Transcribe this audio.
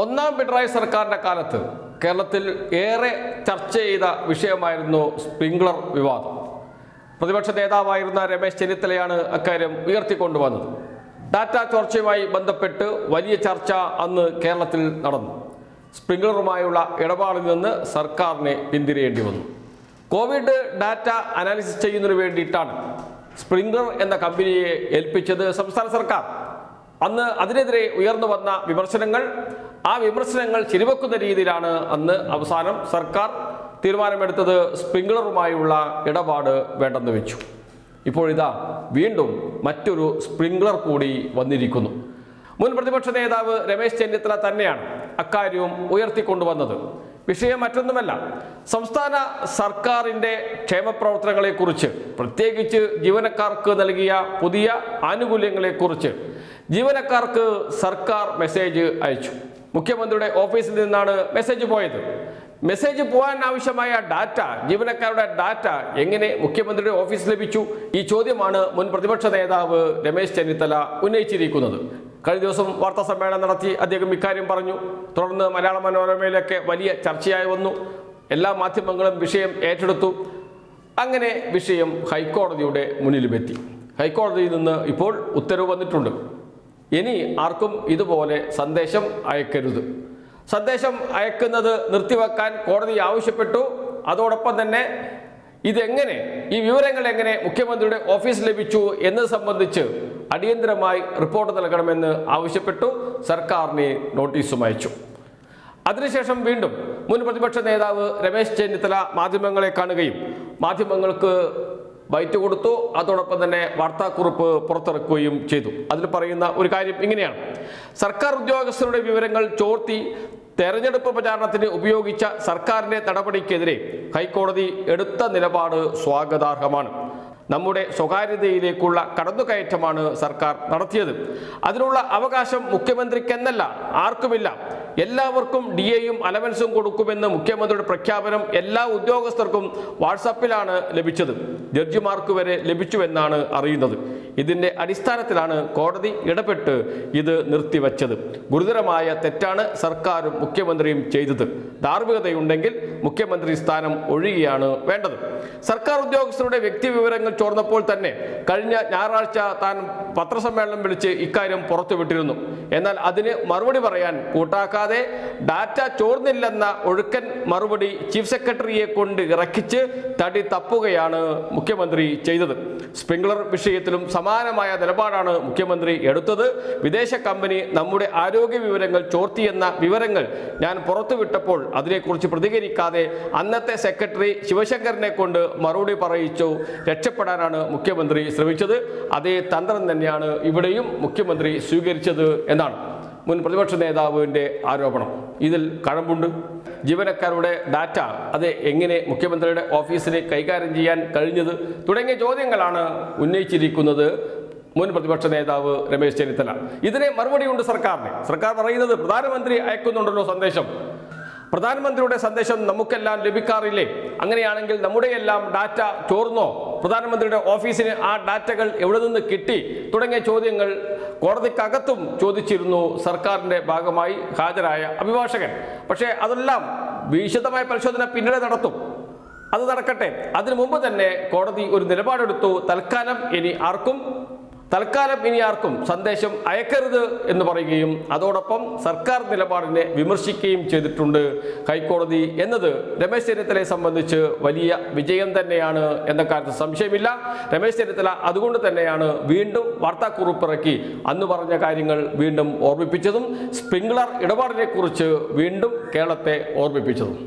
ഒന്നാം പിണറായി സർക്കാരിൻ്റെ കാലത്ത് കേരളത്തിൽ ഏറെ ചർച്ച ചെയ്ത വിഷയമായിരുന്നു സ്പ്രിംഗ്ലർ വിവാദം. പ്രതിപക്ഷ നേതാവായിരുന്ന രമേശ് ചെന്നിത്തലയാണ് അക്കാര്യം ഉയർത്തിക്കൊണ്ടുവന്നത്. ഡാറ്റ ചോർച്ചയുമായി ബന്ധപ്പെട്ട് വലിയ ചർച്ച അന്ന് കേരളത്തിൽ നടന്നു. സ്പ്രിംഗ്ലറുമായുള്ള ഇടപാടിൽ നിന്ന് സർക്കാരിനെ പിന്തിരിയേണ്ടി വന്നു. കോവിഡ് ഡാറ്റ അനാലിസിസ് ചെയ്യുന്നതിന് വേണ്ടിയിട്ടാണ് സ്പ്രിംഗ്ലർ എന്ന കമ്പനിയെ ഏൽപ്പിച്ചത് സംസ്ഥാന സർക്കാർ. അന്ന് അതിനെതിരെ ഉയർന്നു വന്ന ആ വിമർശനങ്ങൾ ശരിവെക്കുന്ന രീതിയിലാണ് അന്ന് അവസാനം സർക്കാർ തീരുമാനമെടുത്തത്. സ്പ്രിംഗ്ലറുമായുള്ള ഇടപാട് വേണ്ടെന്ന് വെച്ചു. ഇപ്പോഴിതാ വീണ്ടും മറ്റൊരു സ്പ്രിംഗ്ലർ കൂടി വന്നിരിക്കുന്നു. മുൻ പ്രതിപക്ഷ നേതാവ് രമേശ് ചെന്നിത്തല തന്നെയാണ് അക്കാര്യവും ഉയർത്തിക്കൊണ്ടുവന്നത്. വിഷയം മറ്റൊന്നുമല്ല, സംസ്ഥാന സർക്കാരിൻ്റെ ക്ഷേമപ്രവർത്തനങ്ങളെക്കുറിച്ച്, പ്രത്യേകിച്ച് ജീവനക്കാർക്ക് നൽകിയ പുതിയ ആനുകൂല്യങ്ങളെക്കുറിച്ച് ജീവനക്കാർക്ക് സർക്കാർ മെസ്സേജ് അയച്ചു. മുഖ്യമന്ത്രിയുടെ ഓഫീസിൽ നിന്നാണ് മെസ്സേജ് പോയത്. മെസ്സേജ് പോകാൻ ആവശ്യമായ ഡാറ്റ, ജീവനക്കാരുടെ ഡാറ്റ എങ്ങനെ മുഖ്യമന്ത്രിയുടെ ഓഫീസിൽ ലഭിച്ചു? ഈ ചോദ്യമാണ് മുൻ പ്രതിപക്ഷ നേതാവ് രമേശ് ചെന്നിത്തല ഉന്നയിച്ചിരിക്കുന്നത്. കഴിഞ്ഞ ദിവസം വാർത്താ സമ്മേളനം നടത്തി അദ്ദേഹം ഇക്കാര്യം പറഞ്ഞു. തുടർന്ന് മലയാള മനോരമയിലൊക്കെ വലിയ ചർച്ചയായി വന്നു. എല്ലാ മാധ്യമങ്ങളും വിഷയം ഏറ്റെടുത്തു. അങ്ങനെ വിഷയം ഹൈക്കോടതിയുടെ മുന്നിലുമെത്തി. ഹൈക്കോടതിയിൽ നിന്ന് ഇപ്പോൾ ഉത്തരവ് വന്നിട്ടുണ്ട്. ഇനി ആർക്കും ഇതുപോലെ സന്ദേശം അയക്കരുത്. സന്ദേശം അയക്കുന്നത് നിർത്തിവെക്കാൻ കോടതി ആവശ്യപ്പെട്ടു. അതോടൊപ്പം തന്നെ ഈ വിവരങ്ങൾ എങ്ങനെ മുഖ്യമന്ത്രിയുടെ ഓഫീസിൽ ലഭിച്ചു എന്നത് സംബന്ധിച്ച് അടിയന്തരമായി റിപ്പോർട്ട് നൽകണമെന്ന് ആവശ്യപ്പെട്ടു. സർക്കാരിന് നോട്ടീസും അയച്ചു. അതിനുശേഷം വീണ്ടും മുൻ പ്രതിപക്ഷ നേതാവ് രമേശ് ചെന്നിത്തല മാധ്യമങ്ങളെ കാണുകയും മാധ്യമങ്ങൾക്ക് ബൈറ്റ് കൊടുത്തു. അതോടൊപ്പം തന്നെ വാർത്താക്കുറിപ്പ് പുറത്തിറക്കുകയും ചെയ്തു. അതിൽ പറയുന്ന ഒരു കാര്യം ഇങ്ങനെയാണ്: സർക്കാർ ഉദ്യോഗസ്ഥരുടെ വിവരങ്ങൾ ചോർത്തി തെരഞ്ഞെടുപ്പ് പ്രചാരണത്തിന് ഉപയോഗിച്ച സർക്കാരിൻ്റെ നടപടിക്കെതിരെ ഹൈക്കോടതി എടുത്ത നിലപാട് സ്വാഗതാർഹമാണ്. നമ്മുടെ സ്വകാര്യതയിലേക്കുള്ള കടന്നുകയറ്റമാണ് സർക്കാർ നടത്തിയത്. അതിനുള്ള അവകാശം മുഖ്യമന്ത്രിക്കെന്നല്ല, ആർക്കുമില്ല. എല്ലാവർക്കും DAയും അലവൻസും കൊടുക്കുമെന്ന് മുഖ്യമന്ത്രിയുടെ പ്രഖ്യാപനം എല്ലാ ഉദ്യോഗസ്ഥർക്കും വാട്സാപ്പിലാണ് ലഭിച്ചത്. ജഡ്ജിമാർക്ക് വരെ ലഭിച്ചുവെന്നാണ് അറിയുന്നത്. ഇതിൻ്റെ അടിസ്ഥാനത്തിലാണ് കോടതി ഇടപെട്ട് ഇത് നിർത്തിവച്ചത്. ഗുരുതരമായ തെറ്റാണ് സർക്കാരും മുഖ്യമന്ത്രിയും ചെയ്തത്. ധാർമ്മികതയുണ്ടെങ്കിൽ മുഖ്യമന്ത്രി സ്ഥാനം ഒഴിയുകയാണ് വേണ്ടത്. സർക്കാർ ഉദ്യോഗസ്ഥരുടെ വ്യക്തിവിവരങ്ങൾ ചോർന്നപ്പോൾ തന്നെ കഴിഞ്ഞ ഞായറാഴ്ച താൻ പത്രസമ്മേളനം വിളിച്ച് ഇക്കാര്യം പുറത്തുവിട്ടിരുന്നു. എന്നാൽ അതിന് മറുപടി പറയാൻ കൂട്ടാക്കാതെ ഡാറ്റ ചോർന്നില്ലെന്ന ഒഴുക്കൻ മറുപടി ചീഫ് സെക്രട്ടറിയെ കൊണ്ട് ഇറക്കിച്ച് തടി തപ്പുകയാണ് മുഖ്യമന്ത്രി ചെയ്തത്. സ്പ്രിംഗ്ലർ വിഷയത്തിലും സമാനമായ നിലപാടാണ് മുഖ്യമന്ത്രി എടുത്തത്. വിദേശ കമ്പനി നമ്മുടെ ആരോഗ്യ വിവരങ്ങൾ ചോർത്തിയെന്ന വിവരങ്ങൾ ഞാൻ പുറത്തുവിട്ടപ്പോൾ അതിനെക്കുറിച്ച് പ്രതികരിക്കാതെ അന്നത്തെ സെക്രട്ടറി ശിവശങ്കരനെ കൊണ്ട് മറുപടി പറയിച്ചു. രക്ഷപ്പെടാനാണ് മുഖ്യമന്ത്രി ശ്രമിച്ചത്. അതേ തന്ത്രം തന്നെയാണ് ഇവിടെയും മുഖ്യമന്ത്രി സ്വീകരിച്ചത് എന്നാണ് മുൻ പ്രതിപക്ഷ നേതാവിൻ്റെ ആരോപണം. ഇതിൽ കഴമ്പുണ്ട്. ജീവനക്കാരുടെ ഡാറ്റ അത് എങ്ങനെ മുഖ്യമന്ത്രിയുടെ ഓഫീസിന് കൈകാര്യം ചെയ്യാൻ കഴിഞ്ഞത് തുടങ്ങിയ ചോദ്യങ്ങളാണ് ഉന്നയിച്ചിരിക്കുന്നത് മുൻ പ്രതിപക്ഷ നേതാവ് രമേശ് ചെന്നിത്തല. ഇതിന് മറുപടിയുണ്ട് സർക്കാരിന്. സർക്കാർ പറയുന്നത് പ്രധാനമന്ത്രി അയക്കുന്നുണ്ടല്ലോ സന്ദേശം. പ്രധാനമന്ത്രിയുടെ സന്ദേശം നമുക്കെല്ലാം ലഭിക്കാറില്ലേ? അങ്ങനെയാണെങ്കിൽ നമ്മുടെയെല്ലാം ഡാറ്റ ചോർന്നോ? പ്രധാനമന്ത്രിയുടെ ഓഫീസിന് ആ ഡാറ്റകൾ എവിടെ നിന്ന് കിട്ടി? തുടങ്ങിയ ചോദ്യങ്ങൾ കോടതിക്കകത്തും ചോദിച്ചിരുന്നു സർക്കാരിൻ്റെ ഭാഗമായി ഹാജരായ അഭിഭാഷകൻ. പക്ഷേ അതെല്ലാം വിശദമായ പരിശോധന പിന്നീട് നടത്തും. അത് നടക്കട്ടെ. അതിനു മുമ്പ് തന്നെ കോടതി ഒരു നിലപാടെടുത്തു. തൽക്കാലം ഇനി ആർക്കും സന്ദേശം അയക്കരുത് എന്ന് പറയുകയും അതോടൊപ്പം സർക്കാർ നിലപാടിനെ വിമർശിക്കുകയും ചെയ്തിട്ടുണ്ട് ഹൈക്കോടതി എന്നത് രമേശ് ചെന്നിത്തലയെ സംബന്ധിച്ച് വലിയ വിജയം തന്നെയാണ് എന്ന കാര്യത്തിൽ സംശയമില്ല. രമേശ് ചെന്നിത്തല അതുകൊണ്ട് തന്നെയാണ് വീണ്ടും വാർത്താക്കുറിപ്പിറക്കി അന്ന് പറഞ്ഞ കാര്യങ്ങൾ വീണ്ടും ഓർമ്മിപ്പിച്ചതും സ്പ്രിംഗ്ലർ ഇടപാടിനെ കുറിച്ച് വീണ്ടും കേരളത്തെ ഓർമ്മിപ്പിച്ചതും.